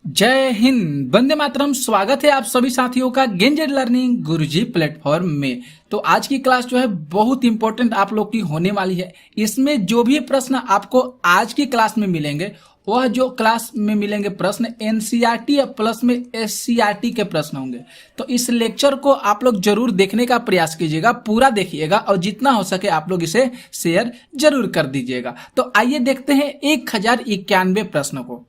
जय हिंद, वंदे मातरम। स्वागत है आप सभी साथियों का गेंजेड लर्निंग गुरुजी प्लेटफॉर्म में। तो आज की क्लास जो है बहुत इंपॉर्टेंट आप लोग की होने वाली है। इसमें जो भी प्रश्न आपको आज की क्लास में मिलेंगे वह जो क्लास में मिलेंगे प्रश्न एनसीईआरटी प्लस में एससीईआरटी के प्रश्न होंगे। तो इस लेक्चर को आप लोग जरूर देखने का प्रयास कीजिएगा, पूरा देखिएगा और जितना हो सके आप लोग इसे शेयर जरूर कर दीजिएगा। तो आइए देखते हैं 1091 प्रश्नों को।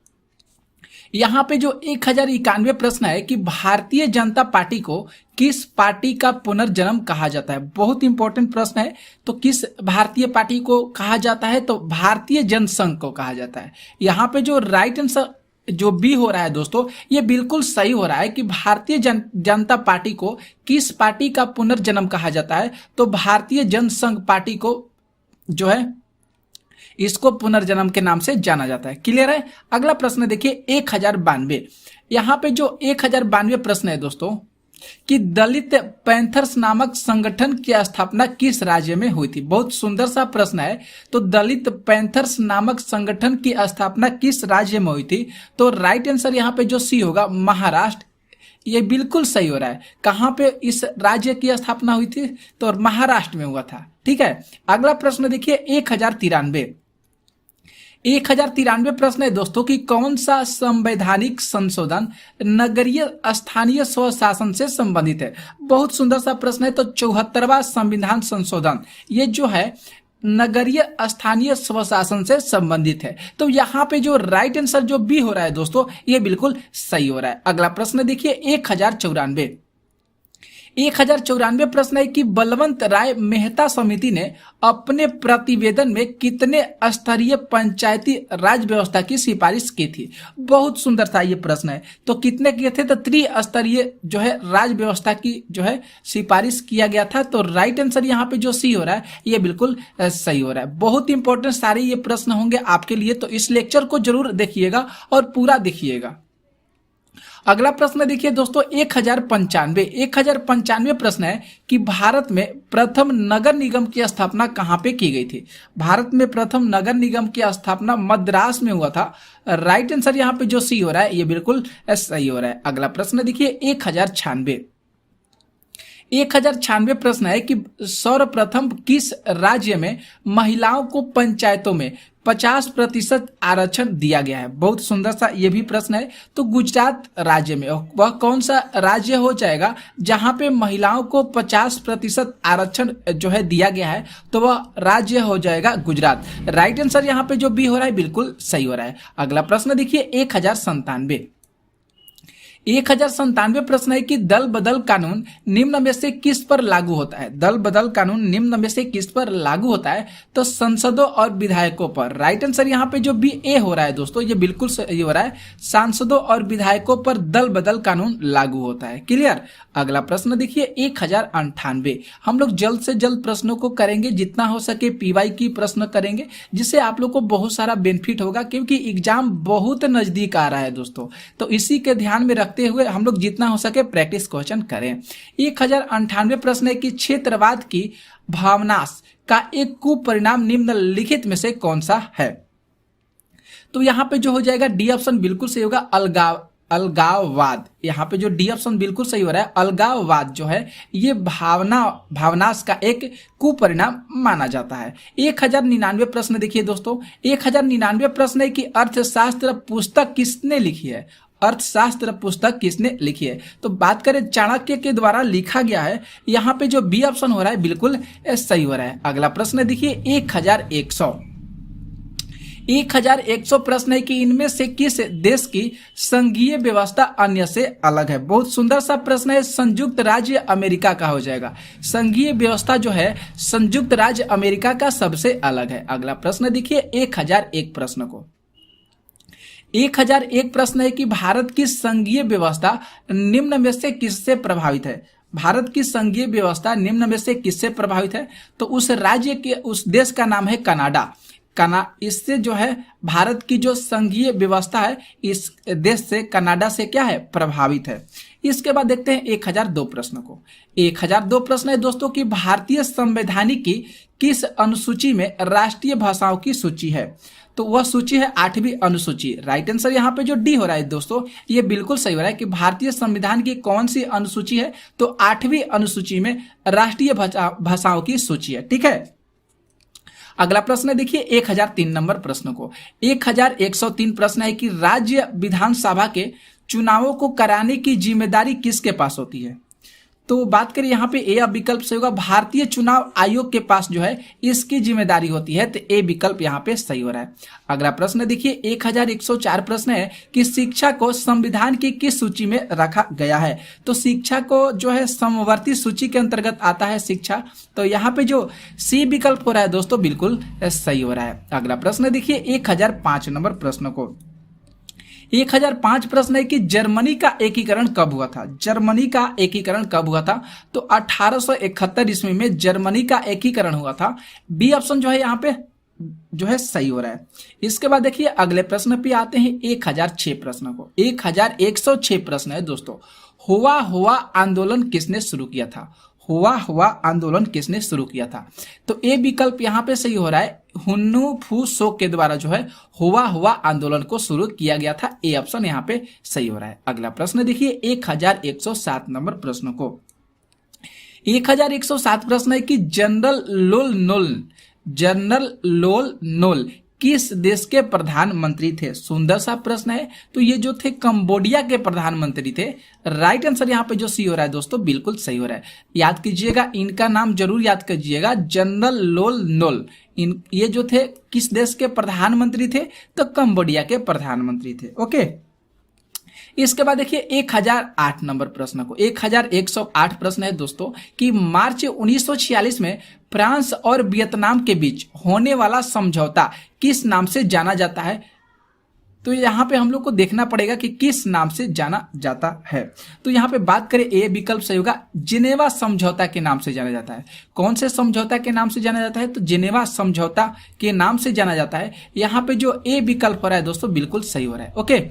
यहाँ पे जो 1091 प्रश्न है कि भारतीय जनता पार्टी को किस पार्टी का पुनर्जन्म कहा जाता है। बहुत इंपॉर्टेंट प्रश्न है। तो किस भारतीय पार्टी को कहा जाता है, तो भारतीय जनसंघ को कहा जाता है। यहाँ पे जो राइट आंसर जो बी हो रहा है दोस्तों, ये बिल्कुल सही हो रहा है कि भारतीय जनता पार्टी को किस पार्टी का पुनर्जन्म कहा जाता है, तो भारतीय जनसंघ पार्टी को जो है इसको पुनर्जन्म के नाम से जाना जाता है। क्लियर है। अगला प्रश्न देखिए 1092। यहाँ पे जो 1092 प्रश्न है दोस्तों कि दलित पैंथर्स नामक संगठन की स्थापना किस राज्य में हुई थी। बहुत सुंदर सा प्रश्न है। तो दलित पैंथर्स नामक संगठन की स्थापना किस राज्य में हुई थी, तो राइट आंसर यहाँ पे जो सी होगा महाराष्ट्र। ये बिल्कुल सही हो रहा है। कहां पे इस राज्य की स्थापना हुई थी, तो महाराष्ट्र में हुआ था। ठीक है। अगला प्रश्न देखिए 1093 प्रश्न है दोस्तों कि कौन सा संवैधानिक संशोधन नगरीय स्थानीय स्वशासन से संबंधित है। बहुत सुंदर सा प्रश्न है। तो 74वां संविधान संशोधन ये जो है नगरीय स्थानीय स्वशासन से संबंधित है। तो यहाँ पे जो राइट आंसर जो बी हो रहा है दोस्तों, ये बिल्कुल सही हो रहा है। अगला प्रश्न देखिए 1094 प्रश्न है कि बलवंत राय मेहता समिति ने अपने प्रतिवेदन में कितने स्तरीय पंचायती राज व्यवस्था की सिफारिश की थी। बहुत सुंदर था ये प्रश्न है। तो कितने किए थे, तो त्रिस्तरीय जो है राज व्यवस्था की जो है सिफारिश किया गया था। तो राइट आंसर यहाँ पे जो सी हो रहा है ये बिल्कुल सही हो रहा है। बहुत इंपॉर्टेंट सारे ये प्रश्न होंगे आपके लिए। तो इस लेक्चर को जरूर देखिएगा और पूरा देखिएगा। अगला प्रश्न देखिए दोस्तों 1095 प्रश्न है कि भारत में प्रथम नगर निगम की स्थापना कहां पे की गई थी। भारत में प्रथम नगर निगम की स्थापना मद्रास में हुआ था। राइट आंसर यहां पे जो सी हो रहा है ये बिल्कुल सही हो रहा है। अगला प्रश्न देखिए 1096 प्रश्न है कि सर्वप्रथम किस राज्य में महिलाओं को पंचायतों में 50% आरक्षण दिया गया है। बहुत सुंदर सा ये भी प्रश्न है। तो गुजरात राज्य में वह कौन सा राज्य हो जाएगा जहां पे महिलाओं को 50% आरक्षण जो है दिया गया है, तो वह राज्य हो जाएगा गुजरात। राइट आंसर यहाँ पे जो बी हो रहा है बिल्कुल सही हो रहा है। अगला प्रश्न देखिए 1097 प्रश्न है कि दल बदल कानून निम्न में से किस पर लागू होता है। दल बदल कानून निम्न में से किस पर लागू होता है, तो सांसदों और विधायकों पर। राइट आंसर यहाँ पे जो बी ए हो रहा है दोस्तों, ये बिल्कुल सही हो रहा है। सांसदों और विधायकों पर दल बदल कानून लागू होता है। क्लियर। अगला प्रश्न देखिए 1098। हम लोग जल्द से जल्द प्रश्नों को करेंगे, जितना हो सके पीवाई की प्रश्न करेंगे, जिससे आप लोग को बहुत सारा बेनिफिट होगा, क्योंकि एग्जाम बहुत नजदीक आ रहा है दोस्तों। तो इसी के ध्यान में रखते हुए हम लोग जितना हो सके प्रैक्टिस क्वेश्चन करें। 1098 प्रश्न है कि क्षेत्रवाद की भावनास का एक कुपरिणाम निम्नलिखित में से कौन सा है। तो यहाँ पे जो हो जाएगा डी ऑप्शन बिल्कुल सही होगा, अलगाववाद। यहाँ पे जो डी ऑप्शन बिल्कुल सही हो रहा है, अलगाववाद जो है ये भावनास का एक कुपरिणाम माना जाता है। 1099 प्रश्न देखिए दोस्तों, 1099 प्रश्न है कि अर्थशास्त्र पुस्तक किसने लिखी है। अर्थशास्त्र पुस्तक किसने लिखी है, तो बात करें चाणक्य के द्वारा लिखा गया है। यहाँ पे जो बी ऑप्शन हो रहा है बिल्कुल सही हो रहा है। अगला प्रश्न देखिए 1100 प्रश्न है कि इनमें से किस देश की संघीय व्यवस्था अन्य से अलग है। बहुत सुंदर सा प्रश्न है। संयुक्त राज्य अमेरिका का हो जाएगा। संघीय व्यवस्था जो है संयुक्त राज्य अमेरिका का सबसे अलग है। अगला प्रश्न देखिए 1001 प्रश्न को 1001 प्रश्न है कि भारत की संघीय व्यवस्था निम्न में से किससे प्रभावित है। भारत की संघीय व्यवस्था निम्न में से किससे प्रभावित है, तो उस राज्य के उस देश का नाम है कनाडा। इससे जो है भारत की जो संघीय व्यवस्था है इस देश से कनाडा से क्या है प्रभावित है। इसके बाद देखते हैं 1002 प्रश्न को। 1002 प्रश्न है दोस्तों कि भारतीय संवैधानिक की किस अनुसूची में राष्ट्रीय भाषाओं की सूची है। तो वह सूची है 8वीं अनुसूची। राइट आंसर यहाँ पे जो डी हो रहा है दोस्तों, ये बिल्कुल सही हो रहा है कि भारतीय संविधान की कौन सी अनुसूची है, तो 8वीं अनुसूची में राष्ट्रीय भाषाओं की सूची है। ठीक है, अगला प्रश्न है देखिए 1003 नंबर प्रश्न को। 1103 प्रश्न है कि राज्य विधानसभा के चुनावों को कराने की जिम्मेदारी किसके पास होती है। तो बात करें यहाँ पे ए विकल्प से होगा, भारतीय चुनाव आयोग के पास जो है इसकी जिम्मेदारी होती है, तो ए विकल्प यहाँ पे सही हो रहा है। अगला प्रश्न देखिए 1104 प्रश्न है कि शिक्षा को संविधान की किस सूची में रखा गया है। तो शिक्षा को जो है समवर्ती सूची के अंतर्गत आता है शिक्षा, तो यहाँ पे जो सी विकल्प हो रहा है दोस्तों बिल्कुल सही हो रहा है। अगला प्रश्न देखिए 1005 नंबर प्रश्न को। 1005 प्रश्न है कि जर्मनी का एकीकरण कब हुआ था। जर्मनी का एकीकरण कब हुआ था, तो 1871 ईस्वी में जर्मनी का एकीकरण हुआ था। बी ऑप्शन जो है यहाँ पे जो है सही हो रहा है। इसके बाद देखिए अगले प्रश्न पे आते हैं 1006 प्रश्न को। 1106 प्रश्न है दोस्तों, हुआ आंदोलन किसने शुरू किया था। हुआ आंदोलन किसने शुरू किया था, तो ए विकल्प यहाँ पे सही हो रहा है। हुन्नू फू सो के द्वारा जो है हुआ आंदोलन को शुरू किया गया था। ए ऑप्शन यहाँ पे सही हो रहा है। अगला प्रश्न देखिए 1107 नंबर प्रश्न को। 1107 प्रश्न है कि जनरल लोल नोल किस देश के प्रधानमंत्री थे। सुंदर सा प्रश्न है। तो ये जो थे कंबोडिया के प्रधानमंत्री थे। राइट आंसर यहाँ पे जो सी हो रहा है दोस्तों बिल्कुल सही हो रहा है। याद कीजिएगा, इनका नाम जरूर याद कीजिएगा, जनरल लोल नोल। ये जो थे किस देश के प्रधानमंत्री थे, तो कंबोडिया के प्रधानमंत्री थे। ओके, इसके बाद देखिए 1008 नंबर प्रश्न को। 1108 प्रश्न है दोस्तों कि मार्च 1946 में फ्रांस और वियतनाम के बीच होने वाला समझौता किस नाम से जाना जाता है। तो यहाँ पे हम लोग को देखना पड़ेगा कि किस नाम से जाना जाता है। तो यहाँ पे बात करें ए विकल्प सही होगा, जिनेवा समझौता के नाम से जाना जाता है। कौन से समझौता के नाम से जाना जाता है, तो जिनेवा समझौता के नाम से जाना जाता है। यहाँ पे जो ए विकल्प हो रहा है दोस्तों बिल्कुल सही हो रहा है। ओके,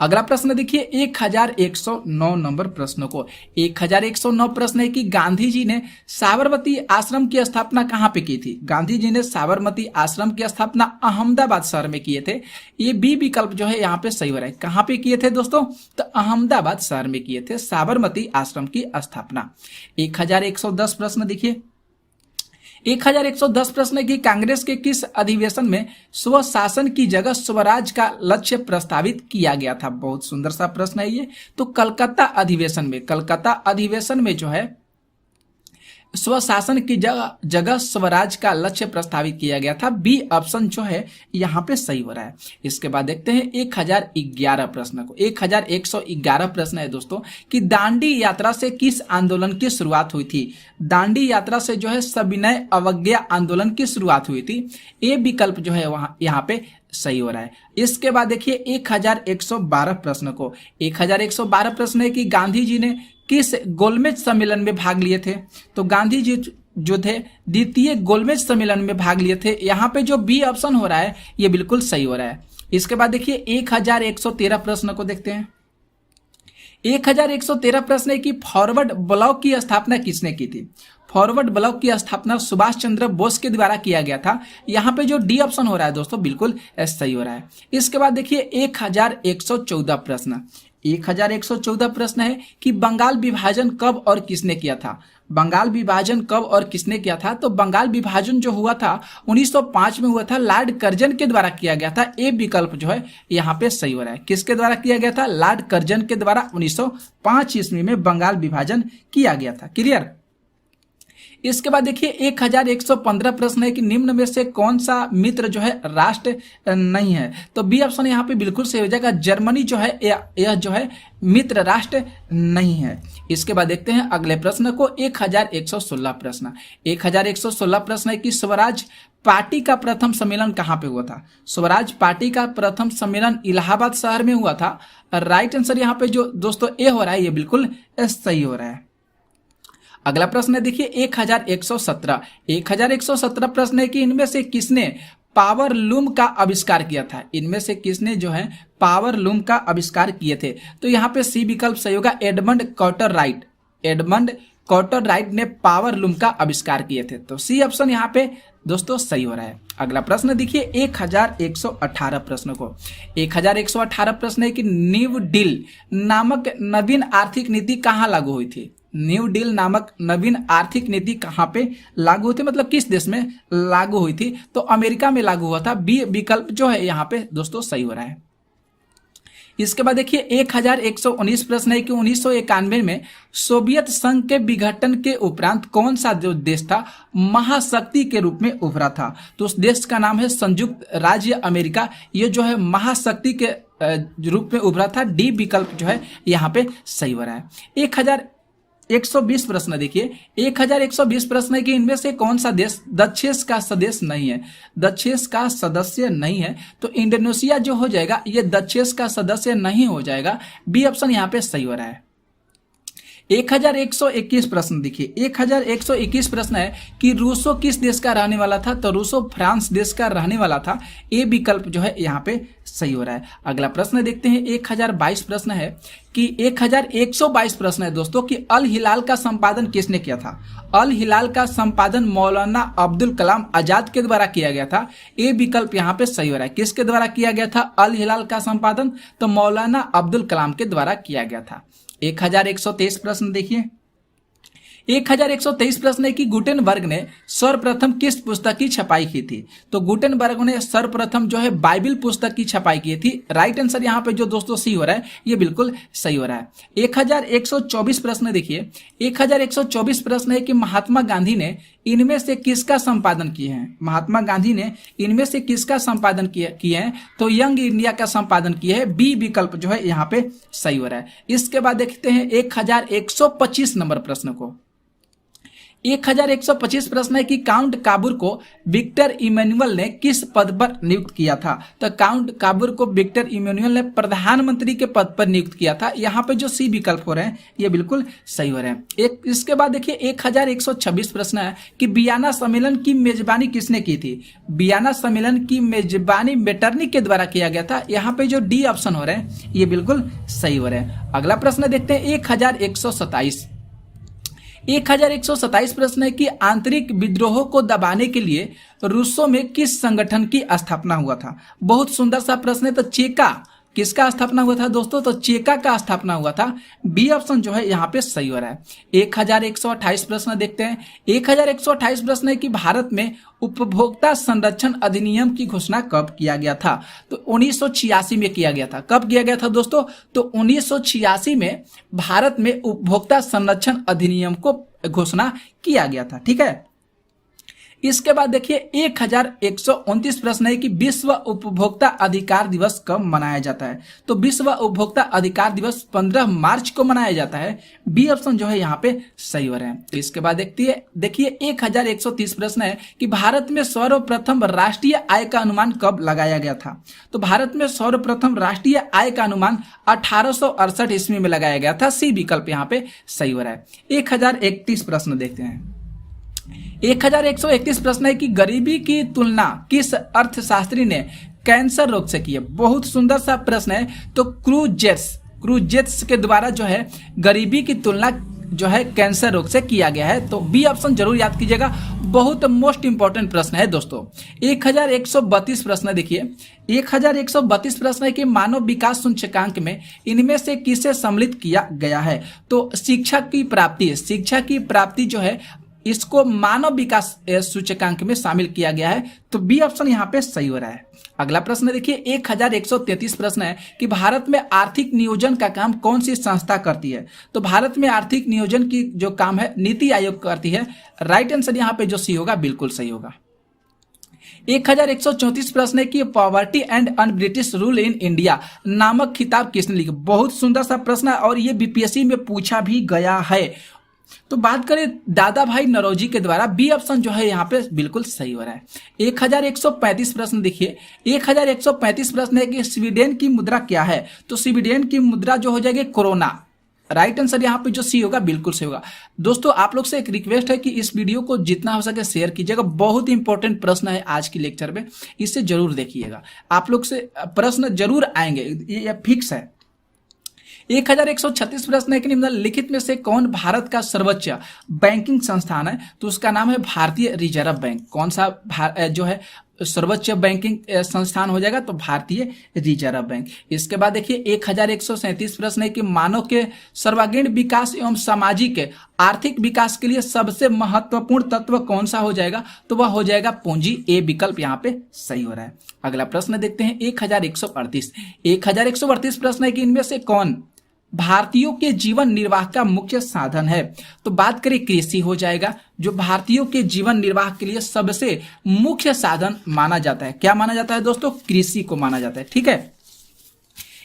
अगला प्रश्न देखिए 1109 नंबर प्रश्न को। 1109 प्रश्न है कि गांधी जी ने साबरमती आश्रम की स्थापना कहाँ पे की थी। गांधी जी ने साबरमती आश्रम की स्थापना अहमदाबाद शहर में किए थे। ये बी विकल्प जो है यहाँ पे सही हो रहा है। कहाँ पे किए थे दोस्तों, तो अहमदाबाद शहर में किए थे साबरमती आश्रम की स्थापना। 1110 प्रश्न देखिए। 1110 प्रश्न है कि कांग्रेस के किस अधिवेशन में स्वशासन की जगह स्वराज का लक्ष्य प्रस्तावित किया गया था। बहुत सुंदर सा प्रश्न है ये। तो कलकत्ता अधिवेशन में जो है स्वशासन की जगह स्वराज का लक्ष्य प्रस्तावित किया गया था। बी ऑप्शन जो है यहाँ पे सही हो रहा है। इसके बाद देखते हैं 1011 प्रश्न को। 1111 प्रश्न है दोस्तों कि दांडी यात्रा से किस आंदोलन की शुरुआत हुई थी। दांडी यात्रा से जो है सविनय अवज्ञा आंदोलन की शुरुआत हुई थी। ए विकल्प जो है वहां यहाँ पे सही हो रहा है। इसके बाद देखिए 1112 प्रश्न को। 1112 प्रश्न है कि गांधी जी ने किस गोलमेज सम्मेलन में भाग लिए थे। तो गांधी जी जो थे द्वितीय गोलमेज सम्मेलन में भाग लिए थे। यहाँ पे जो बी ऑप्शन हो रहा है ये बिल्कुल सही हो रहा है। इसके बाद देखिए 1113 प्रश्न को देखते हैं। 1113 प्रश्न है कि फॉरवर्ड ब्लॉक की स्थापना किसने की थी। फॉरवर्ड ब्लॉक की स्थापना सुभाष चंद्र बोस के द्वारा किया गया था। यहाँ पे जो डी ऑप्शन हो रहा है दोस्तों बिल्कुल सही हो रहा है। इसके बाद देखिए 1114 प्रश्न। 1114 प्रश्न है कि बंगाल विभाजन कब और किसने किया था। बंगाल विभाजन कब और किसने किया था। तो बंगाल विभाजन जो हुआ था 1905 में हुआ था, लॉर्ड कर्जन के द्वारा किया गया था। ए विकल्प जो है यहाँ पे सही हो रहा है। किसके द्वारा किया गया था, लॉर्ड कर्जन के द्वारा 1905 ईस्वी में बंगाल विभाजन किया गया था। क्लियर। इसके बाद देखिए 1115 प्रश्न है कि निम्न में से कौन सा मित्र जो है राष्ट्र नहीं है। तो बी ऑप्शन यहाँ पे बिल्कुल सही हो जाएगा। जर्मनी जो है यह जो है मित्र राष्ट्र नहीं है। इसके बाद देखते हैं अगले प्रश्न को। 1116 प्रश्न। 1116 प्रश्न है कि स्वराज पार्टी का प्रथम सम्मेलन कहाँ पे हुआ था। स्वराज पार्टी का प्रथम सम्मेलन इलाहाबाद शहर में हुआ था। राइट आंसर यहाँ पे जो दोस्तों ए हो रहा है ये बिल्कुल सही हो रहा है। अगला प्रश्न है देखिए 1117। 1117 प्रश्न है कि इनमें से किसने पावर लूम का आविष्कार किया था। इनमें से किसने जो है पावर लूम का आविष्कार किए थे। तो यहाँ पे सी विकल्प सही होगा, एडमंड कॉटरराइट। एडमंड कॉटरराइट ने पावर लूम का आविष्कार किए थे। तो सी ऑप्शन यहाँ पे दोस्तों सही हो रहा है। अगला प्रश्न देखिए 1118 प्रश्न को। 1118 प्रश्न है कि न्यू डील नामक नवीन आर्थिक नीति कहाँ लागू हुई थी? न्यू डील नामक नवीन आर्थिक नीति कहाँ पे लागू हुई थी, मतलब किस देश में लागू हुई थी? तो अमेरिका में लागू हुआ था। बी विकल्प जो है यहाँ पे दोस्तों सही हो रहा है। इसके बाद देखिए 1119 प्रश्न है कि 1991 में सोवियत संघ के विघटन के उपरांत कौन सा जो देश था महाशक्ति के रूप में उभरा था? तो उस देश का नाम है संयुक्त राज्य अमेरिका। ये जो है महाशक्ति के रूप में उभरा था। डी विकल्प जो है यहाँ पे सही हो रहा है। 1120 प्रश्न देखिए 1120 प्रश्न है कि इनमें से कौन सा देश दक्षेस का सदस्य नहीं है? दक्षेस का सदस्य नहीं है तो इंडोनेशिया जो हो जाएगा ये दक्षेस का सदस्य नहीं हो जाएगा। बी ऑप्शन यहाँ पे सही हो रहा है। 1121 प्रश्न देखिए 1121 प्रश्न है कि रूसो किस देश का रहने वाला था? तो रूसो फ्रांस देश का रहने वाला था। ए विकल्प जो है यहाँ पे सही हो रहा है। अगला प्रश्न देखते हैं 1022 प्रश्न है कि 1122 प्रश्न है दोस्तों कि अल हिलाल का संपादन किसने किया था? अल हिलाल का संपादन मौलाना अब्दुल कलाम आजाद के द्वारा किया गया था। ए विकल्प यहाँ पे सही हो रहा है। किसके द्वारा किया गया था अल हिलाल का संपादन? तो मौलाना अब्दुल कलाम के द्वारा किया गया था। 1123 प्रश्न देखिए 1123 प्रश्न है कि गुटेनबर्ग ने सर्वप्रथम किस पुस्तक की छपाई की थी? तो गुटेनबर्ग ने सर्वप्रथम जो है बाइबिल पुस्तक की छपाई की थी। राइट आंसर यहाँ पे जो दोस्तों सी हो रहा है ये बिल्कुल सही हो रहा है। 1124 प्रश्न देखिए 1124 प्रश्न है कि महात्मा गांधी ने इनमें से किसका संपादन किए हैं? महात्मा गांधी ने इनमें से किसका संपादन किए हैं? तो यंग इंडिया का संपादन किए हैं। बी विकल्प जो है यहाँ पे सही हो रहा है। इसके बाद देखते हैं 1125 नंबर प्रश्न को। 1125 प्रश्न है कि काउंट काबूर को विक्टर इमैनुअल ने किस पद पर नियुक्त किया था? तो काउंट काबूर को विक्टर इमैनुअल ने प्रधानमंत्री के पद पर नियुक्त किया था। यहाँ पे जो सी विकल्प हो रहे हैं ये बिल्कुल सही हो रहे हैं। इसके बाद देखिए 1126 प्रश्न है कि वियना सम्मेलन की मेजबानी किसने की थी? वियना सम्मेलन की मेजबानी मेटरनिक के द्वारा किया गया था। यहाँ पे जो डी ऑप्शन हो रहे हैं ये बिल्कुल सही हो रहे हैं। अगला प्रश्न देखते हैं 1127 प्रश्न है कि आंतरिक विद्रोह को दबाने के लिए रूसों में किस संगठन की स्थापना हुआ था? बहुत सुंदर सा प्रश्न है। तो चेका किसका स्थापना हुआ था दोस्तों? तो चेका का स्थापना हुआ था। बी ऑप्शन जो है यहाँ पे सही हो रहा है। 1128 प्रश्न देखते हैं 1128 प्रश्न है कि भारत में उपभोक्ता संरक्षण अधिनियम की घोषणा कब किया गया था? तो 1986 में किया गया था। कब किया गया था दोस्तों? तो 1986 में भारत में उपभोक्ता संरक्षण अधिनियम को घोषणा किया गया था। ठीक है। इसके बाद देखिए 1129 प्रश्न है कि विश्व उपभोक्ता अधिकार दिवस कब मनाया जाता है? तो विश्व उपभोक्ता अधिकार दिवस 15 मार्च को मनाया जाता है। बी ऑप्शन जो है यहाँ पे सही हो रहे हैं। तो इसके बाद देखिए 1130 प्रश्न है कि भारत में सर्वप्रथम राष्ट्रीय आय का अनुमान कब लगाया गया था? तो भारत में सर्वप्रथम राष्ट्रीय आय का अनुमान 1868 ईस्वी में लगाया गया था। सी विकल्प यहाँ पे सही हो रहा है। 1031 प्रश्न देखते हैं 1131 प्रश्न है कि गरीबी की तुलना किस अर्थशास्त्री ने कैंसर रोग से की है? बहुत सुंदर सा प्रश्न है। तो क्रूजेट्स के द्वारा जो है गरीबी की तुलना जो है कैंसर रोग से किया गया है। तो बी ऑप्शन जरूर याद कीजिएगा। बहुत मोस्ट इंपॉर्टेंट प्रश्न है दोस्तों। 1132 प्रश्न देखिए 1132 प्रश्न है कि मानव विकास सूचकांक में इनमें से किसे सम्मिलित किया गया है? तो शिक्षा की प्राप्ति जो है इसको मानव विकास सूचकांक में शामिल किया गया है। तो बी ऑप्शन यहाँ पे सही हो रहा है। अगला प्रश्न देखिए 1133 प्रश्न है कि भारत में आर्थिक नियोजन का काम कौन सी संस्था करती है? तो भारत में आर्थिक नियोजन की जो काम है नीति आयोग करती है। राइट आंसर यहाँ पे जो सी होगा बिल्कुल सही होगा। 1134 प्रश्न है कि poverty and un British rule in India नामक किताब किसने लिखी? बहुत सुंदर सा प्रश्न है और ये बीपीएससी में पूछा भी गया है। तो बात करें दादा भाई नौरोजी के द्वारा। बी ऑप्शन जो है यहाँ पे बिल्कुल सही हो रहा है। 1135 प्रश्न देखिए 1135 प्रश्न है कि स्वीडन की मुद्रा क्या है? तो स्वीडन की मुद्रा जो हो जाएगी कोरोना। राइट आंसर यहाँ पे जो सी होगा बिल्कुल सही होगा। दोस्तों आप लोग से एक रिक्वेस्ट है कि इस वीडियो को जितना हो सके शेयर कीजिएगा। बहुत इंपॉर्टेंट प्रश्न है आज की लेक्चर में, इसे जरूर देखिएगा। आप लोग से प्रश्न जरूर आएंगे, ये फिक्स है। 1136 प्रश्न है कि निम्नलिखित में से कौन भारत का सर्वोच्च बैंकिंग संस्थान है? तो उसका नाम है भारतीय रिजर्व बैंक। कौन सा जो है सर्वोच्च बैंकिंग संस्थान हो जाएगा? तो भारतीय रिजर्व बैंक। इसके बाद देखिए 1137 प्रश्न है कि मानव के सर्वांगीण विकास एवं सामाजिक आर्थिक विकास के लिए सबसे महत्वपूर्ण तत्व कौन सा हो जाएगा? तो वह हो जाएगा पूंजी। ए विकल्प यहाँ पे सही हो रहा है। अगला प्रश्न देखते हैं 1138 प्रश्न है कि इनमें से कौन भारतीयों के जीवन निर्वाह का मुख्य साधन है? तो बात करें कृषि हो जाएगा, जो भारतीयों के जीवन निर्वाह के लिए सबसे मुख्य साधन माना जाता है। क्या माना जाता है दोस्तों? कृषि को माना जाता है। ठीक है,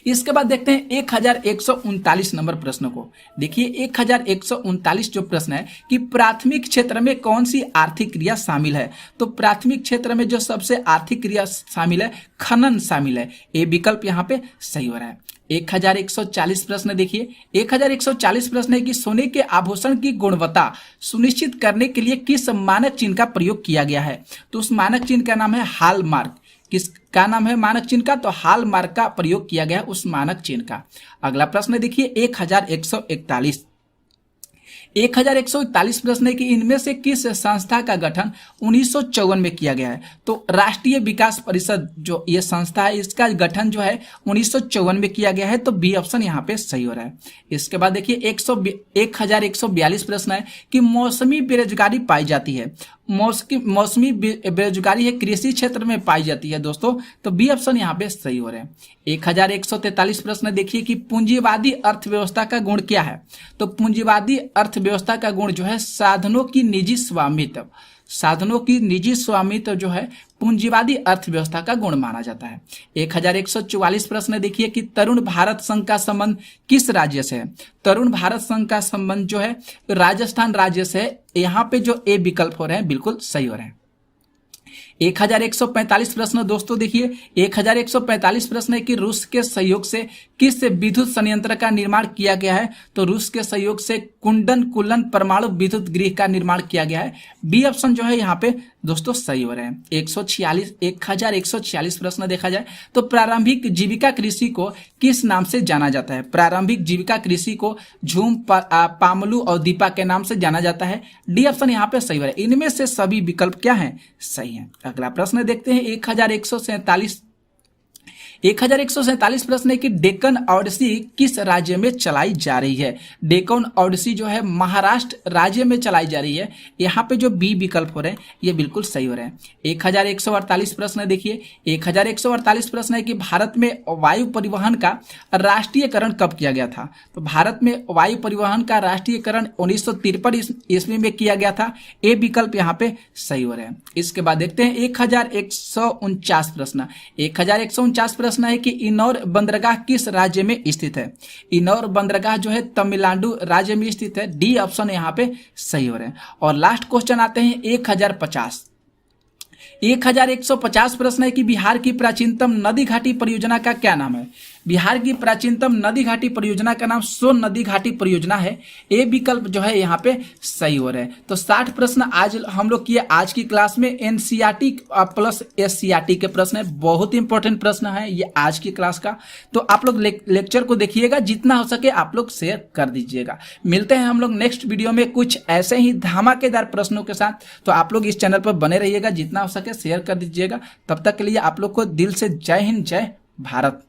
इसके बाद देखते हैं 1139 नंबर प्रश्न को। देखिए 1139 जो प्रश्न है कि प्राथमिक क्षेत्र में कौन सी आर्थिक क्रिया शामिल है? तो प्राथमिक क्षेत्र में जो सबसे आर्थिक क्रिया शामिल है, खनन शामिल है। ए विकल्प यहाँ पे सही हो रहा है। 1140 प्रश्न देखिए 1140 प्रश्न है कि सोने के आभूषण की गुणवत्ता सुनिश्चित करने के लिए किस मानक चिन्ह का प्रयोग किया गया है? तो उस मानक चिन्ह का नाम है हॉलमार्क। किसका नाम है मानक चिन्ह का? तो हॉलमार्क का प्रयोग किया गया उस मानक चिन्ह का। अगला प्रश्न देखिए 1141 प्रश्न है कि इनमें से किस संस्था का गठन 1954 में किया गया है? तो राष्ट्रीय विकास परिषद जो ये संस्था है, इसका गठन जो है 1954 में किया गया है। तो बी ऑप्शन यहाँ पे सही हो रहा है। इसके बाद देखिए 1142 प्रश्न है कि मौसमी बेरोजगारी पाई जाती है। मौसमी बेरोजगारी है कृषि क्षेत्र में पाई जाती है दोस्तों। तो बी ऑप्शन यहाँ पे सही हो रहे हैं। 1143 प्रश्न देखिए कि पूंजीवादी अर्थव्यवस्था का गुण क्या है? तो पूंजीवादी अर्थव्यवस्था का गुण जो है साधनों की निजी स्वामित्व जो है पूंजीवादी अर्थव्यवस्था का गुण माना जाता है। 1144 प्रश्न देखिए कि तरुण भारत संघ का संबंध किस राज्य से है? तरुण भारत संघ का संबंध जो है राजस्थान राज्य से है। यहाँ पे जो ए विकल्प हो रहे हैं बिल्कुल सही हो रहे हैं। 1145 प्रश्न दोस्तों देखिए 1145 प्रश्न है कि रूस के सहयोग से किस विद्युत संयंत्र का निर्माण किया गया है? तो रूस के सहयोग से कुंडनकुलन परमाणु विद्युत गृह का निर्माण किया गया है। बी ऑप्शन जो है यहाँ पे दोस्तों सही हो रहे हैं। 1146 प्रश्न देखा जाए तो प्रारंभिक जीविका कृषि को किस नाम से जाना जाता है? प्रारंभिक जीविका कृषि को झूम, पामलू और दीपा के नाम से जाना जाता है। डी ऑप्शन यहाँ पे सही हो रहा है। इनमें से सभी विकल्प क्या हैं? सही है। अगला प्रश्न देखते हैं 1147 प्रश्न है कि डेक्कन ओडिसी किस राज्य में चलाई जा रही है? डेक्कन ओडिसी जो है महाराष्ट्र राज्य में चलाई जा रही है। यहाँ पे जो बी विकल्प हो रहे हैं ये बिल्कुल सही हो रहे हैं। 1148 प्रश्न देखिए 1148 प्रश्न है कि भारत में वायु परिवहन का राष्ट्रीयकरण कब किया गया था? तो भारत में वायु परिवहन का राष्ट्रीयकरण 1953 ईस्वी में किया गया था। ए विकल्प यहाँ पे सही हो रहे हैं। इसके बाद देखते हैं 1149 प्रश्न 1149 प्रश्न है कि इनौर बंदरगाह किस राज्य में स्थित है? इनौर बंदरगाह जो है तमिलनाडु राज्य में स्थित है। डी ऑप्शन यहाँ पे सही हो रहे हैं। और लास्ट क्वेश्चन आते हैं 1150 प्रश्न है कि बिहार की प्राचीनतम नदी घाटी परियोजना का क्या नाम है? बिहार की प्राचीनतम नदी घाटी परियोजना का नाम सोन नदी घाटी परियोजना है। ए विकल्प जो है यहाँ पे सही हो रहे हैं। तो 60 प्रश्न आज हम लोग किए आज की क्लास में। एनसीईआरटी प्लस एससीईआरटी के प्रश्न है, बहुत इंपॉर्टेंट प्रश्न है ये आज की क्लास का। तो आप लोग लेक्चर को देखिएगा, जितना हो सके आप लोग शेयर कर दीजिएगा। मिलते हैं हम लोग नेक्स्ट वीडियो में कुछ ऐसे ही धमाकेदार प्रश्नों के साथ। तो आप लोग इस चैनल पर बने रहिएगा, जितना हो सके शेयर कर दीजिएगा। तब तक के लिए आप लोग को दिल से जय हिंद, जय भारत।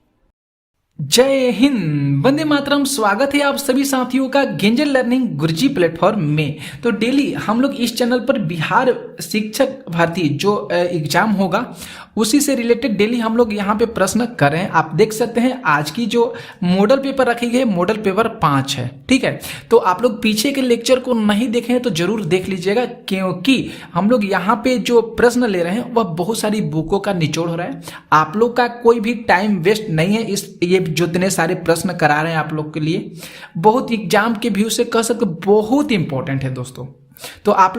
जय हिंद, वंदे मातरम। स्वागत है आप सभी साथियों का गेंजर लर्निंग गुरुजी प्लेटफॉर्म में। तो डेली हम लोग इस चैनल पर बिहार शिक्षक भर्ती जो एग्जाम होगा उसी से रिलेटेड डेली हम लोग यहाँ पे प्रश्न कर रहे हैं। आप देख सकते हैं आज की जो मॉडल पेपर रखी गई है, मॉडल पेपर 5 है। ठीक है, तो आप लोग पीछे के लेक्चर को नहीं देखे हैं तो जरूर देख लीजिएगा, क्योंकि हम लोग यहाँ पे जो प्रश्न ले रहे हैं वह बहुत सारी बुकों का निचोड़ हो रहा है। आप लोग का कोई भी टाइम वेस्ट नहीं है। ये जो इतने सारे प्रश्न करा रहे हैं आप लोग के लिए, बहुत एग्जाम के व्यू से कह सकते बहुत इंपॉर्टेंट है दोस्तों। तो आप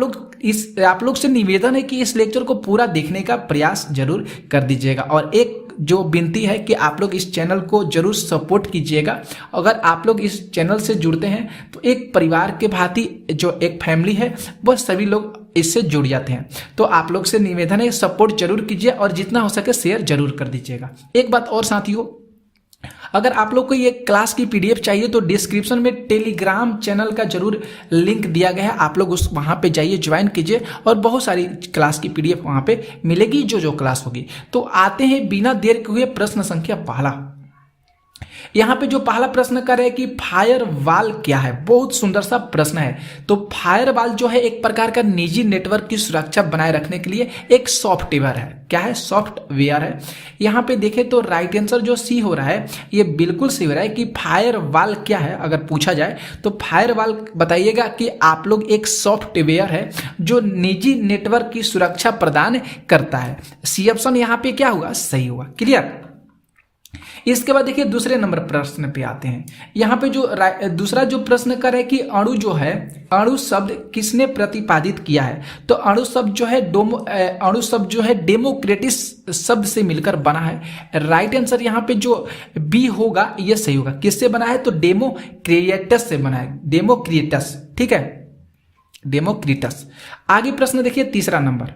लोग से निवेदन है कि इस लेक्चर को पूरा देखने का प्रयास जरूर कर दीजिएगा। और एक जो विनती है कि आप लोग इस चैनल को जरूर सपोर्ट कीजिएगा। अगर आप लोग इस चैनल से जुड़ते हैं तो एक परिवार के भांति जो एक फैमिली है वह सभी लोग इससे जुड़ जाते हैं। तो आप लोग से निवेदन है सपोर्ट जरूर कीजिए और जितना हो सके शेयर जरूर कर दीजिएगा। एक बात और साथियों, अगर आप लोग को ये क्लास की पीडीएफ चाहिए तो डिस्क्रिप्शन में टेलीग्राम चैनल का जरूर लिंक दिया गया है, आप लोग उस वहाँ पे जाइए, ज्वाइन कीजिए और बहुत सारी क्लास की पीडीएफ वहाँ पे मिलेगी जो क्लास होगी। तो आते हैं बिना देर के हुए प्रश्न संख्या पहला। यहाँ पे जो पहला प्रश्न कर रहे हैं कि फायरवॉल क्या है, बहुत सुंदर सा प्रश्न है। तो फायरवॉल जो है एक प्रकार का निजी नेटवर्क की सुरक्षा बनाए रखने के लिए एक सॉफ्टवेयर है। क्या है? सॉफ्टवेयर है। यहाँ पे देखें तो राइट आंसर जो सी हो रहा है ये बिल्कुल सही हो रहा है कि फायरवॉल क्या है। अगर पूछा जाए तो फायरवॉल बताइएगा कि आप लोग एक सॉफ्टवेयर है जो निजी नेटवर्क की सुरक्षा प्रदान करता है। सी ऑप्शन यहाँ पे क्या हुआ? सही हुआ। क्लियर। इसके बाद देखिए दूसरे नंबर प्रश्न पे आते हैं। यहाँ पे जो दूसरा जो प्रश्न कर है कि अणु जो है, अणु शब्द किसने प्रतिपादित किया है? तो अणु शब्द जो है डेमोक्रेटिस शब्द से मिलकर बना है। राइट आंसर यहाँ पे जो बी होगा ये सही होगा। किससे बना है? तो डेमोक्रिएटस से बना है। डेमोक्रिएटस, ठीक है, डेमोक्रिटस। आगे प्रश्न देखिए तीसरा नंबर।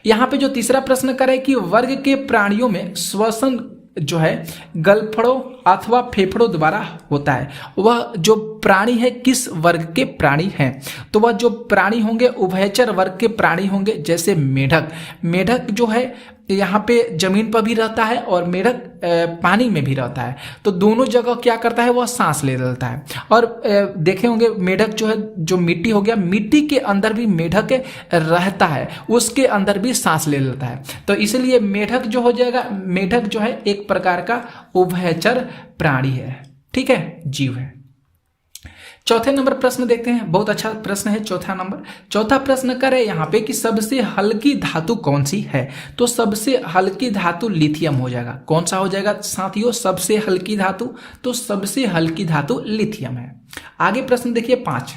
यहाँ पे जो तीसरा प्रश्न करे कि वर्ग के प्राणियों में श्वसन जो है गलफड़ों अथवा फेफड़ों द्वारा होता है। वह जो प्राणी है किस वर्ग के प्राणी हैं? तो वह जो प्राणी होंगे उभयचर वर्ग के प्राणी होंगे, जैसे मेढक। मेढक जो है यहाँ पे जमीन पर भी रहता है और मेढक पानी में भी रहता है। तो दोनों जगह क्या करता है? वह सांस ले लेता है। और देखे होंगे मेढक जो है, जो मिट्टी हो गया, मिट्टी के अंदर भी मेढक रहता है, उसके अंदर भी सांस ले लेता है। तो इसलिए मेढक जो हो जाएगा, मेढक जो है एक प्रकार का उभयचर प्राणी है, ठीक है, जीव है। चौथे नंबर प्रश्न देखते हैं, बहुत अच्छा प्रश्न है चौथा नंबर। चौथा प्रश्न करे यहाँ पे कि सबसे हल्की धातु कौन सी है? तो सबसे हल्की धातु लिथियम हो जाएगा। कौन सा हो जाएगा साथियों सबसे हल्की धातु? तो सबसे हल्की धातु लिथियम है। आगे प्रश्न देखिए 5।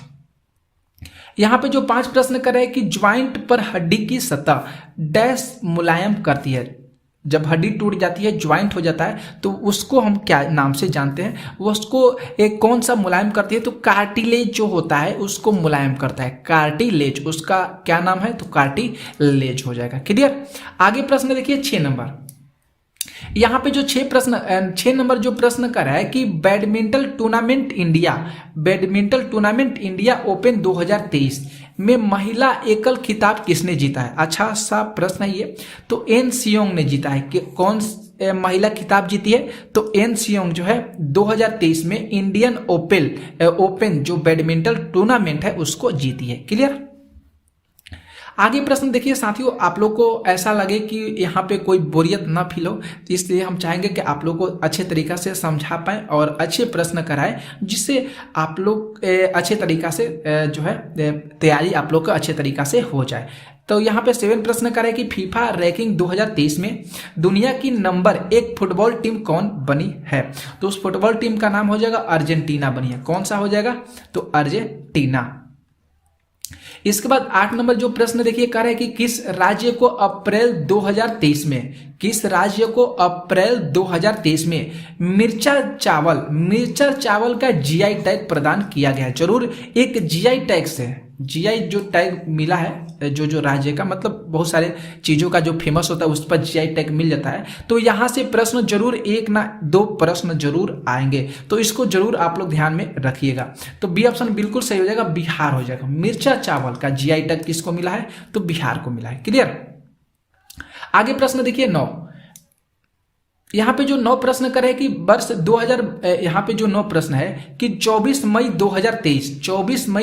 यहाँ पे जो 5 प्रश्न कर रहे हैं कि ज्वाइंट पर हड्डी की सतह डैश मुलायम करती है। जब हड्डी टूट जाती है, ज्वाइंट हो जाता है, तो उसको हम क्या नाम से जानते हैं? वो उसको एक कौन सा मुलायम करती है? तो कार्टिलेज जो होता है उसको मुलायम करता है। कार्टिलेज, उसका क्या नाम है? तो कार्टिलेज हो जाएगा। क्लियर। आगे प्रश्न देखिए 6 नंबर। यहाँ पे जो 6 नंबर जो प्रश्न कर रहा है कि बैडमिंटन टूर्नामेंट इंडिया ओपन 2023 में महिला एकल खिताब किसने जीता है? अच्छा सा प्रश्न है ये। तो एन सियोंग ने जीता है। कि कौन महिला खिताब जीती है? तो एन सियोंग जो है 2023 में इंडियन ओपन जो बैडमिंटन टूर्नामेंट है उसको जीती है। क्लियर। आगे प्रश्न देखिए साथियों, आप लोग को ऐसा लगे कि यहाँ पे कोई बोरियत ना फील हो, तो इसलिए हम चाहेंगे कि आप लोग को अच्छे तरीका से समझा पाएं और अच्छे प्रश्न कराएं, जिससे आप लोग अच्छे तरीका से जो है तैयारी आप लोग का अच्छे तरीका से हो जाए। तो यहाँ पे 7 प्रश्न करें कि फीफा रैंकिंग 2023 में दुनिया की नंबर 1 फुटबॉल टीम कौन बनी है? तो उस फुटबॉल टीम का नाम हो जाएगा अर्जेंटीना बनी है। कौन सा हो जाएगा? तो अर्जेंटीना। इसके बाद 8 नंबर जो प्रश्न देखिए कह रहे हैं कि किस राज्य को अप्रैल 2023 में मिर्चा चावल का जीआई टैग प्रदान किया गया है। जरूर एक जीआई टैग से, जीआई जो टैग मिला है जो राज्य का, मतलब बहुत सारे चीजों का जो फेमस होता है उस पर जीआई टैग मिल जाता है। तो यहां से प्रश्न जरूर 1 ना 2 प्रश्न जरूर आएंगे, तो इसको जरूर आप लोग ध्यान में रखिएगा। तो बी ऑप्शन बिल्कुल सही हो जाएगा, बिहार हो जाएगा। मिर्चा चावल का जीआई टैग किसको मिला है? तो बिहार को मिला है। क्लियर। आगे प्रश्न देखिए 9। यहाँ पे जो 9 प्रश्न करे कि वर्ष 2000, यहाँ पे जो 9 प्रश्न है कि 24 मई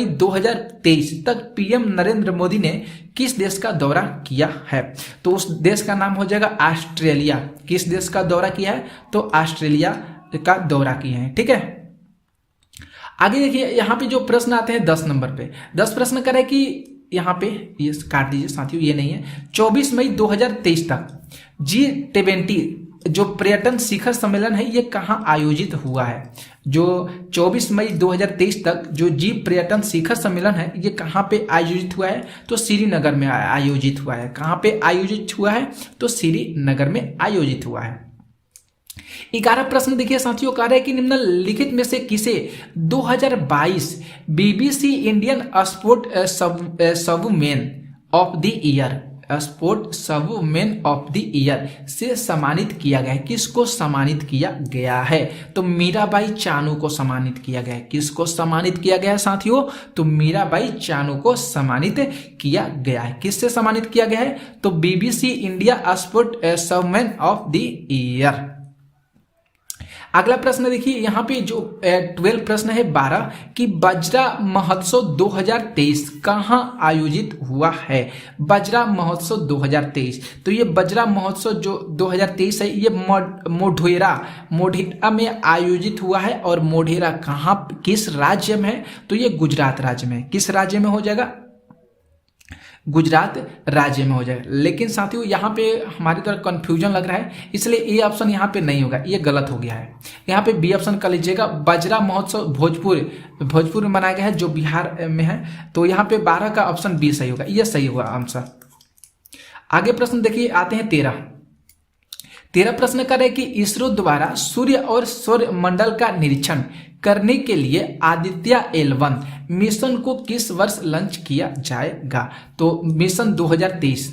2023 तक पीएम नरेंद्र मोदी ने किस देश का दौरा किया है? तो उस देश का नाम हो जाएगा ऑस्ट्रेलिया। किस देश का दौरा किया है? तो ऑस्ट्रेलिया का दौरा किया है। ठीक है। आगे देखिए यहाँ पे जो प्रश्न आते हैं 10 नंबर पे, 10 प्रश्न करे कि यहाँ पे ये काट दीजिए साथियों, ये नहीं है। 24 मई 2023 तक G20 जो पर्यटन शिखर सम्मेलन है ये कहाँ आयोजित हुआ है? जो 24 मई 2023 तक जो जी पर्यटन शिखर सम्मेलन है ये कहाँ पे आयोजित हुआ है? तो श्रीनगर में आयोजित हुआ है। कहाँ पे आयोजित हुआ है? तो श्रीनगर में आयोजित हुआ है। 11 प्रश्न देखिए साथियों, कह रहे हैं कि निम्नलिखित में से किसे 2022 BBC Indian sportswoman of the year sportswoman of the year से सम्मानित किया गया है। किसको सम्मानित किया गया है? तो मीराबाई चानू को सम्मानित किया गया है। किसको सम्मानित किया गया है साथियों? तो मीराबाई चानू को सम्मानित किया गया है। किससे सम्मानित किया गया है? तो BBC India sportswoman of the year. अगला प्रश्न देखिए, यहाँ पे जो 12 प्रश्न है 12 कि बजरा महोत्सव 2023 कहाँ आयोजित हुआ है? बजरा महोत्सव 2023, तो ये बजरा महोत्सव जो 2023 है ये मोढेरा में आयोजित हुआ है। और मोढेरा कहाँ, किस राज्य में है? तो ये गुजरात राज्य में है। किस राज्य में हो जाएगा? गुजरात राज्य में हो जाएगा। लेकिन साथियों यहाँ पे हमारी तरह कंफ्यूजन लग रहा है, इसलिए ए ऑप्शन यहाँ पे नहीं होगा, ये गलत हो गया है। यहाँ पे बी ऑप्शन कर लीजिएगा। बजरा महोत्सव भोजपुर में मनाया गया है जो बिहार में है। तो यहाँ पे 12 का ऑप्शन बी सही होगा, ये सही होगा आंसर। आगे प्रश्न देखिए, आते हैं 13 प्रश्न करें कि इसरो द्वारा सूर्य और सौर मंडल का निरीक्षण करने के लिए आदित्य L1 मिशन को किस वर्ष लॉन्च किया जाएगा? तो मिशन 2023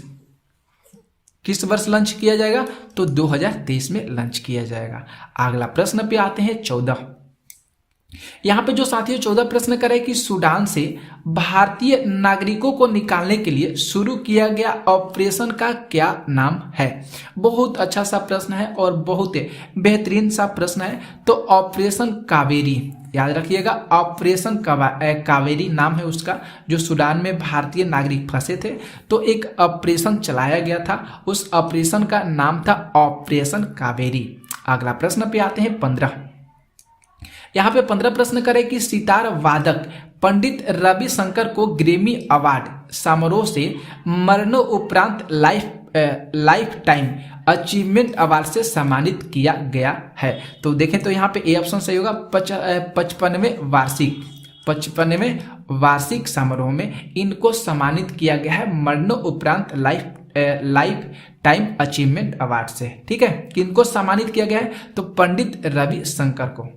किस वर्ष लॉन्च किया जाएगा? तो 2023 में लॉन्च किया जाएगा। अगला प्रश्न पे आते हैं 14। यहाँ पे जो साथियों 14 प्रश्न करें कि सूडान से भारतीय नागरिकों को निकालने के लिए शुरू किया गया ऑपरेशन का क्या नाम है? बहुत अच्छा सा प्रश्न है और बहुत बेहतरीन सा प्रश्न है। तो ऑपरेशन कावेरी, याद रखिएगा, ऑपरेशन कावेरी नाम है उसका। जो सूडान में भारतीय नागरिक फंसे थे तो एक ऑपरेशन चलाया गया था, उस ऑपरेशन का नाम था ऑपरेशन कावेरी। अगला प्रश्न पे आते हैं 15। यहाँ पे 15 प्रश्न करें कि सितार वादक पंडित रविशंकर को ग्रैमी अवार्ड समारोह से मरणोपरांत लाइफ टाइम अचीवमेंट अवार्ड से सम्मानित किया गया है। तो देखें तो यहाँ पे ए ऑप्शन सही होगा। 55वें वार्षिक समारोह में इनको सम्मानित किया गया है मरणोपरांत लाइफ टाइम अचीवमेंट अवार्ड से। ठीक है, किनको सम्मानित किया गया है? तो पंडित रविशंकर को।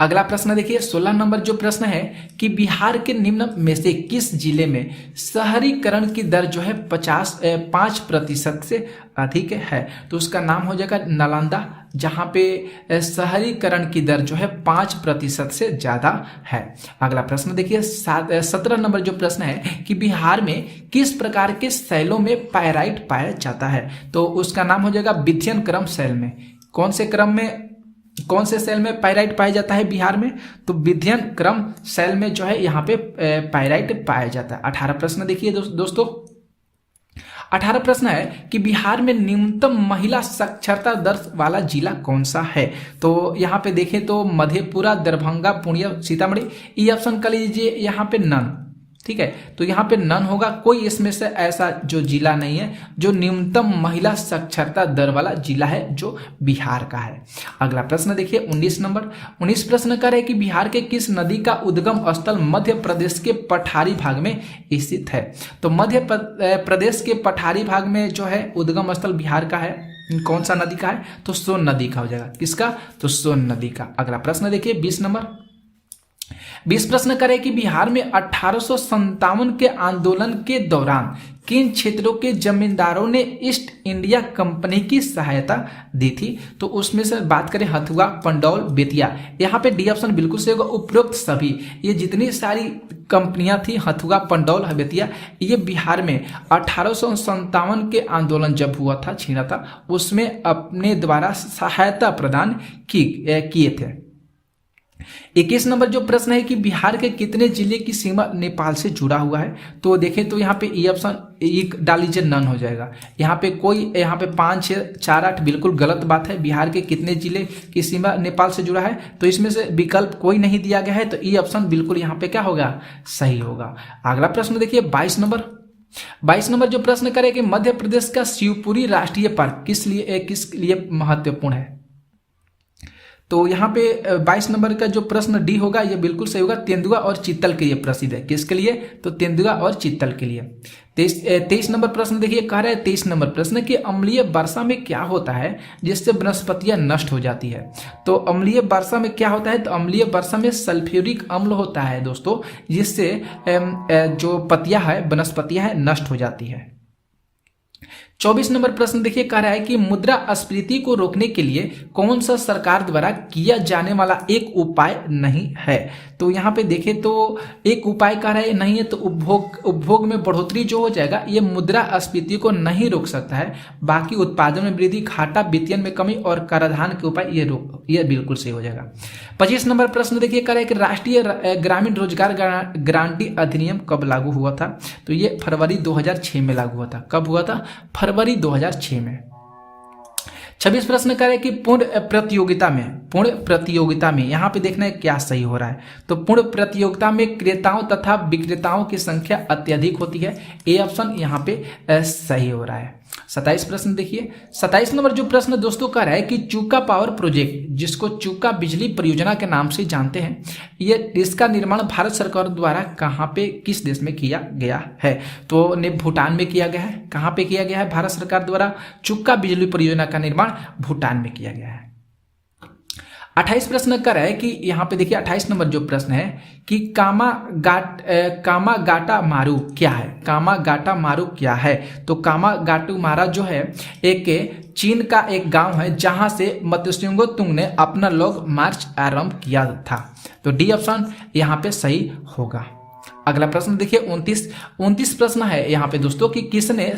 अगला प्रश्न देखिए 16 नंबर जो प्रश्न है कि बिहार के निम्न में से किस जिले में शहरीकरण की दर जो है 5% से अधिक है? तो उसका नाम हो जाएगा नालंदा, जहां पे शहरीकरण की दर जो है 5% से ज्यादा है। अगला प्रश्न देखिए 17 नंबर जो प्रश्न है कि बिहार में किस प्रकार के शैलों में पायराइट पाया जाता है? तो उसका नाम हो जाएगा विध्यन क्रम शैल में। कौन से सेल में पायराइट पाया जाता है बिहार में? तो विध्यन क्रम सेल में जो है यहाँ पे पायराइट पाया जाता है। 18 प्रश्न देखिए दोस्तों, 18 प्रश्न है कि बिहार में न्यूनतम महिला साक्षरता दर वाला जिला कौन सा है? तो यहाँ पे देखें तो मधेपुरा, दरभंगा, पूर्णिया, सीतामढ़ी। ई ऑप्शन कर लीजिए यहाँ पे नन। ठीक है, तो यहाँ पे नन होगा, कोई इसमें से ऐसा जो जिला नहीं है जो न्यूनतम महिला साक्षरता दर वाला जिला है जो बिहार का है। अगला प्रश्न देखिए 19 नंबर। 19 प्रश्न करे कि बिहार के किस नदी का उद्गम स्थल मध्य प्रदेश के पठारी भाग में स्थित है? तो मध्य प्रदेश के पठारी भाग में जो है उद्गम स्थल बिहार का है, कौन सा नदी का है? तो सोन नदी का हो जाएगा। किसका? तो सोन नदी का। अगला प्रश्न देखिए 20 नंबर। 20 प्रश्न करें कि बिहार में 1857 के आंदोलन के दौरान किन क्षेत्रों के जमींदारों ने ईस्ट इंडिया कंपनी की सहायता दी थी? तो उसमें से बात करें हथुआ, पंडौल, बेतिया। यहाँ पे डी ऑप्शन बिल्कुल सही होगा। उपरोक्त सभी, ये जितनी सारी कंपनियां थी हथुआ, पंडौल, बेतिया, ये बिहार में 1857 के आंदोलन जब हुआ था, छीना था, उसमें अपने द्वारा सहायता प्रदान किए थे। 21 नंबर जो प्रश्न है कि बिहार के कितने जिले की सीमा नेपाल से जुड़ा हुआ है? तो देखें तो यहाँ पे ई ऑप्शन एक डाल लीजिए, नन हो जाएगा। यहाँ पे 5, 6, 4, 8 बिल्कुल गलत बात है। बिहार के कितने जिले की सीमा नेपाल से जुड़ा है? तो इसमें से विकल्प कोई नहीं दिया गया है, तो ई ऑप्शन बिल्कुल यहाँ पे क्या होगा? सही होगा। अगला प्रश्न देखिए 22 नंबर। 22 नंबर जो प्रश्न करे कि मध्य प्रदेश का शिवपुरी राष्ट्रीय पार्क किस लिए महत्वपूर्ण है? तो यहाँ पे 22 नंबर का जो प्रश्न डी होगा ये बिल्कुल सही होगा। तेंदुआ और चीतल के लिए प्रसिद्ध है। किसके लिए? तो तेंदुआ और चीतल के लिए। 23 नंबर प्रश्न देखिए, कह रहे हैं 23 नंबर प्रश्न कि अम्लीय वर्षा में क्या होता है जिससे वनस्पतियां नष्ट हो जाती है? तो अम्लीय वर्षा में क्या होता है? तो अम्लीय वर्षा में सल्फ्यूरिक अम्ल होता है दोस्तों, जिससे जो पत्तियां है, वनस्पतियां है, नष्ट हो जाती है। 24 नंबर प्रश्न देखिए, कह रहा है कि मुद्रास्फीति को रोकने के लिए कौन सा सरकार द्वारा किया जाने वाला एक उपाय नहीं है। तो यहाँ पे देखें तो एक उपाय कह रहा है नहीं है, तो उपभोग में बढ़ोतरी जो हो जाएगा ये मुद्रास्फीति को नहीं रोक सकता है। बाकी उत्पादन में वृद्धि, घाटा, वित्तीयन में कमी और कराधान के उपाय ये बिल्कुल सही हो जाएगा। 25 नंबर प्रश्न देखिए, कह रहा है कि राष्ट्रीय ग्रामीण रोजगार गारंटी अधिनियम कब लागू हुआ था। तो ये फरवरी 2006 में लागू हुआ था। कब हुआ था? फरवरी 2006 में। 26 प्रश्न करें कि पूर्ण प्रतियोगिता में यहाँ पे देखना है क्या सही हो रहा है। तो पूर्ण प्रतियोगिता में क्रेताओं तथा विक्रेताओं की संख्या अत्यधिक होती है। ए ऑप्शन यहाँ पे सही हो रहा है। 27 प्रश्न देखिए, 27 नंबर जो प्रश्न दोस्तों कह रहा है कि चूका पावर प्रोजेक्ट, जिसको चूका बिजली परियोजना के नाम से जानते हैं, ये इसका निर्माण भारत सरकार द्वारा कहाँ पे, किस देश में किया गया है। तो भूटान में किया गया है। कहाँ पे किया गया है? भारत सरकार द्वारा चूका बिजली परियोजना का निर्माण भूटान में किया गया है। 28 प्रश्न कर रहा है कि यहाँ पे देखिए 28 नंबर जो प्रश्न है कि कामागाटा मारू क्या है। कामागाटा मारू क्या है? तो कामागाटू मारा जो है एक चीन का एक गांव है जहां से त्सुंगो तुंग ने अपना लॉन्ग मार्च आरंभ किया था। तो डी ऑप्शन यहाँ पे सही होगा। अगला प्रश्न देखिए 29 प्रश्न है यहाँ पे दोस्तों कि किसने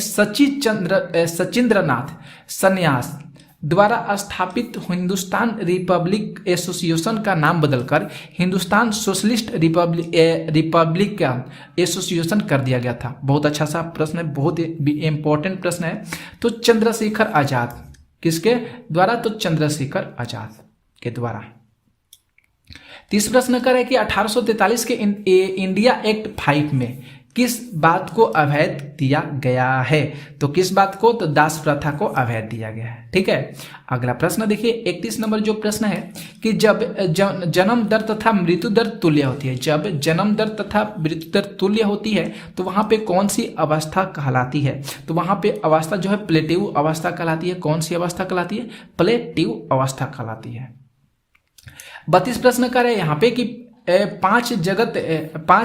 सचिंद्रनाथ सन्यास द्वारा स्थापित हिंदुस्तान रिपब्लिक एसोसिएशन का नाम बदलकर हिंदुस्तान सोशलिस्ट रिपब्लिकन एसोसिएशन कर दिया गया था। बहुत अच्छा सा प्रश्न है, बहुत इंपॉर्टेंट प्रश्न है। तो चंद्रशेखर आजाद किसके द्वारा? तो चंद्रशेखर आजाद के द्वारा। 30 प्रश्न करें कि 1843 के इंडिया एक्ट 5 में किस बात को अवैध दिया गया है। तो किस बात को? तो दास प्रथा को अवैध दिया गया है। ठीक है। अगला प्रश्न देखिए 31 नंबर जो प्रश्न है कि जब जन्म दर तथा मृत्यु दर तुल्य होती है, जब जन्म दर तथा मृत्यु दर तुल्य होती है तो वहां पे कौन सी अवस्था कहलाती है। तो वहां पे अवस्था जो है प्लेटिव अवस्था कहलाती है। कौन सी अवस्था कहलाती है? प्लेटिव अवस्था कहलाती है। 32 प्रश्न कर रहे हैं यहाँ पे कि पांच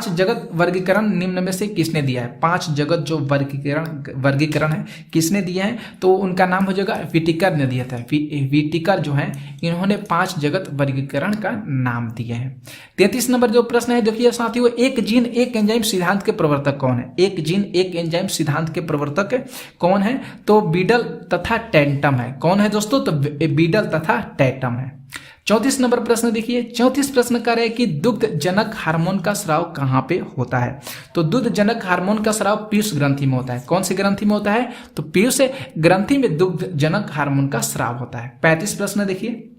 जगत वर्गीकरण निम्न में से किसने दिया है। 5 जगत जो वर्गीकरण है किसने दिया है? तो उनका नाम हो जाएगा व्हिटेकर ने दिया था। व्हिटेकर जो है इन्होंने 5 जगत वर्गीकरण का नाम दिया है। 33 नंबर जो प्रश्न है देखिए साथियों, एक जीन एक एंजाइम सिद्धांत के प्रवर्तक कौन है। एक जीन एक एंजाइम सिद्धांत के प्रवर्तक कौन है? तो बीडल तथा टैंटम है। कौन है दोस्तों? तो बीडल तथा टैंटम है। 34 नंबर प्रश्न देखिए, 34 प्रश्न कर रहे हैं कि दुग्ध जनक हार्मोन का स्राव कहाँ पे होता है। तो दुग्ध जनक हार्मोन का स्राव पीयूष ग्रंथि में होता है। कौन सी ग्रंथि में होता है? तो पीयूष ग्रंथि में दुग्ध जनक हार्मोन का स्राव होता है। 35 प्रश्न देखिए,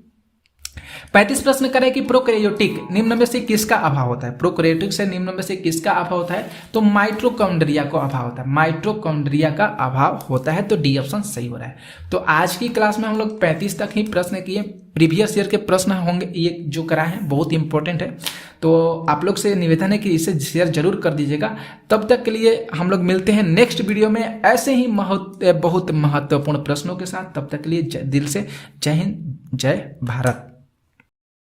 35 प्रश्न करें कि प्रोकैरियोटिक निम्न में से किसका अभाव होता है। प्रोकैरियोटिक से निम्न में से किसका अभाव होता है? तो माइटोकॉन्ड्रिया को अभाव होता है। माइटोकॉन्ड्रिया का अभाव होता है। तो डी ऑप्शन सही हो रहा है। तो आज की क्लास में हम लोग 35 तक ही प्रश्न किए। प्रीवियस ईयर के प्रश्न होंगे ये जो कराए हैं, बहुत इंपॉर्टेंट है। तो आप लोग से निवेदन है कि इसे शेयर जरूर कर दीजिएगा। तब तक के लिए हम लोग मिलते हैं नेक्स्ट वीडियो में ऐसे ही बहुत महत्वपूर्ण प्रश्नों के साथ। तब तक के लिए दिल से जय हिंद, जय भारत।